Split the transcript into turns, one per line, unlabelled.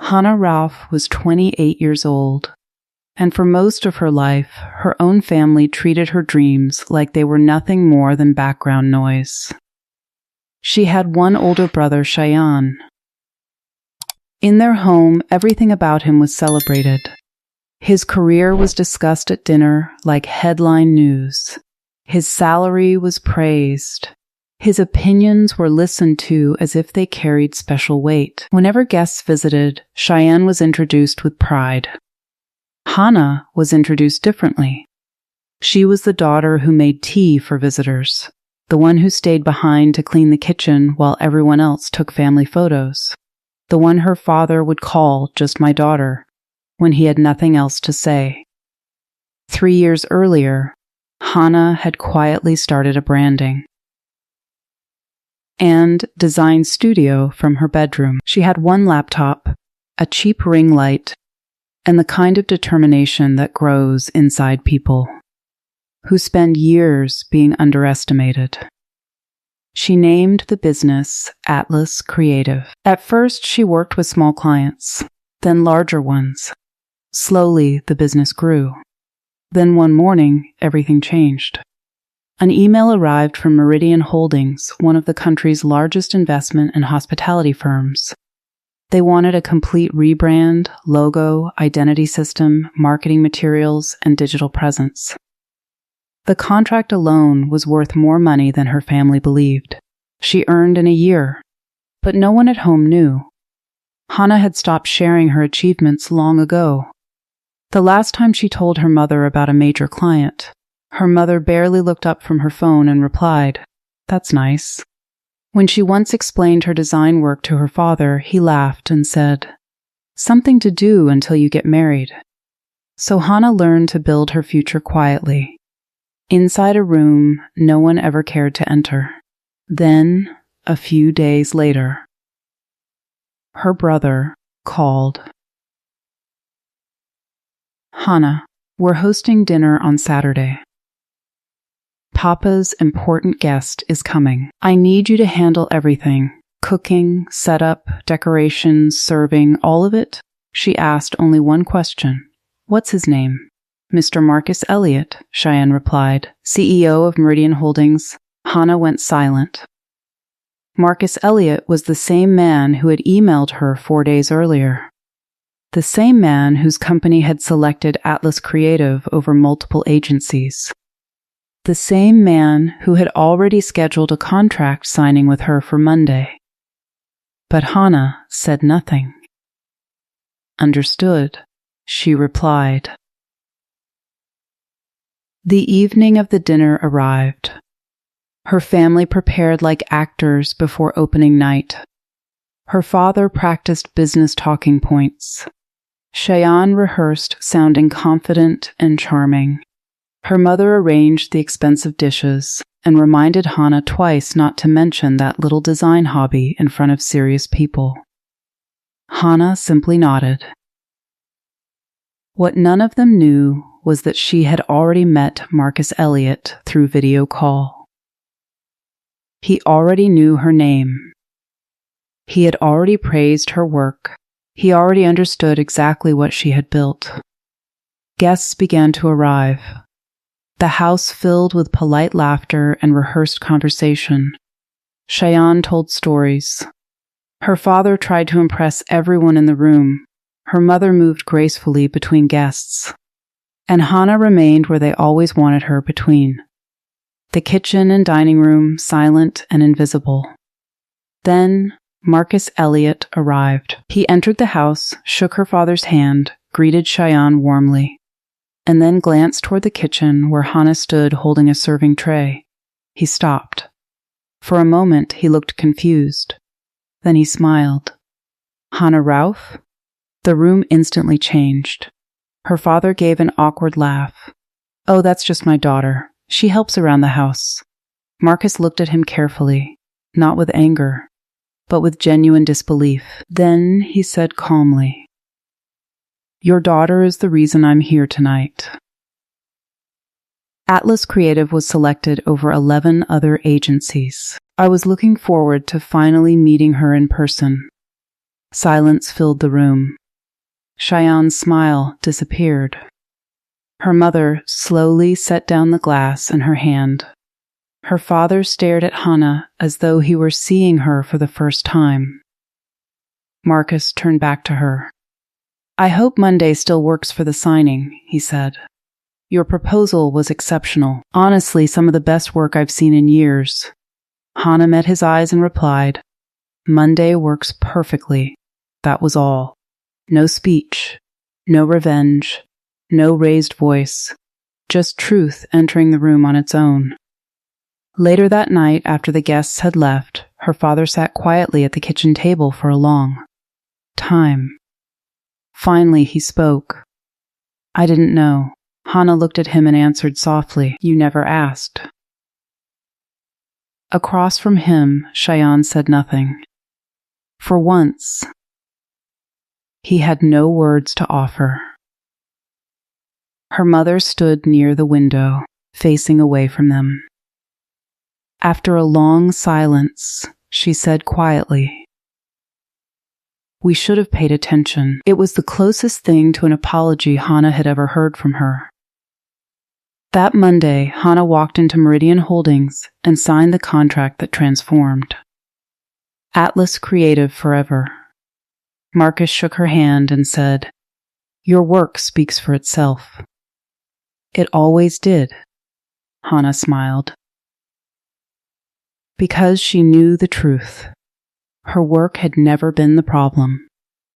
Hannah Ralph was 28 years old, and for most of her life, her own family treated her dreams like they were nothing more than background noise. She had one older brother, Cheyenne. In their home, everything about him was celebrated. His career was discussed at dinner like headline news. His salary was praised. His opinions were listened to as if they carried special weight. Whenever guests visited, Cheyenne was introduced with pride. Hannah was introduced differently. She was the daughter who made tea for visitors, the one who stayed behind to clean the kitchen while everyone else took family photos, the one her father would call just my daughter when he had nothing else to say. 3 years earlier, Hannah had quietly started a branding and design studio from her bedroom. She had one laptop, a cheap ring light, and the kind of determination that grows inside people who spend years being underestimated. She named the business Atlas Creative. At first, she worked with small clients, then larger ones. Slowly, the business grew. Then one morning, everything changed. An email arrived from Meridian Holdings, one of the country's largest investment and hospitality firms. They wanted a complete rebrand, logo, identity system, marketing materials, and digital presence. The contract alone was worth more money than her family believed. She earned in a year, but no one at home knew. Hannah had stopped sharing her achievements long ago. The last time she told her mother about a major client, her mother barely looked up from her phone and replied, "That's nice." When she once explained her design work to her father, he laughed and said, "Something to do until you get married." So Hannah learned to build her future quietly, inside a room no one ever cared to enter. Then, a few days later, her brother called. "Hannah, we're hosting dinner on Saturday. Papa's important guest is coming. I need you to handle everything. Cooking, setup, decorations, serving, all of it?" She asked only one question. "What's his name?" "Mr. Marcus Elliott," Cheyenne replied, CEO of Meridian Holdings. Hannah went silent. Marcus Elliott was the same man who had emailed her 4 days earlier. The same man whose company had selected Atlas Creative over multiple agencies. The same man who had already scheduled a contract signing with her for Monday. But Hannah said nothing. "Understood," she replied. The evening of the dinner arrived. Her family prepared like actors before opening night. Her father practiced business talking points. Cheyenne rehearsed sounding confident and charming. Her mother arranged the expensive dishes and reminded Hannah twice not to mention that little design hobby in front of serious people. Hannah simply nodded. What none of them knew was that she had already met Marcus Elliott through video call. He already knew her name. He had already praised her work. He already understood exactly what she had built. Guests began to arrive. The house filled with polite laughter and rehearsed conversation. Cheyenne told stories. Her father tried to impress everyone in the room. Her mother moved gracefully between guests. And Hannah remained where they always wanted her, between the kitchen and dining room, silent and invisible. Then Marcus Elliott arrived. He entered the house, shook her father's hand, greeted Cheyenne warmly, and then glanced toward the kitchen where Hannah stood holding a serving tray. He stopped. For a moment, he looked confused. Then he smiled. "Hannah Ralph?" The room instantly changed. Her father gave an awkward laugh. "Oh, that's just my daughter. She helps around the house." Marcus looked at him carefully, not with anger, but with genuine disbelief. Then he said calmly, "Your daughter is the reason I'm here tonight." Atlas Creative was selected over 11 other agencies. I was looking forward to finally meeting her in person. Silence filled the room. Cheyenne's smile disappeared. Her mother slowly set down the glass in her hand. Her father stared at Hannah as though he were seeing her for the first time. Marcus turned back to her. "I hope Monday still works for the signing," he said. "Your proposal was exceptional. Honestly, some of the best work I've seen in years." Hannah met his eyes and replied, "Monday works perfectly." That was all. No speech, no revenge, no raised voice, just truth entering the room on its own. Later that night, after the guests had left, her father sat quietly at the kitchen table for a long time. Finally, he spoke. "I didn't know." Hannah looked at him and answered softly, "You never asked." Across from him, Cheyenne said nothing. For once, he had no words to offer. Her mother stood near the window, facing away from them. After a long silence, she said quietly, "We should have paid attention." It was the closest thing to an apology Hannah had ever heard from her. That Monday, Hannah walked into Meridian Holdings and signed the contract that transformed. Atlas Creative forever. Marcus shook her hand and said, "Your work speaks for itself." "It always did," Hannah smiled. Because she knew the truth. Her work had never been the problem.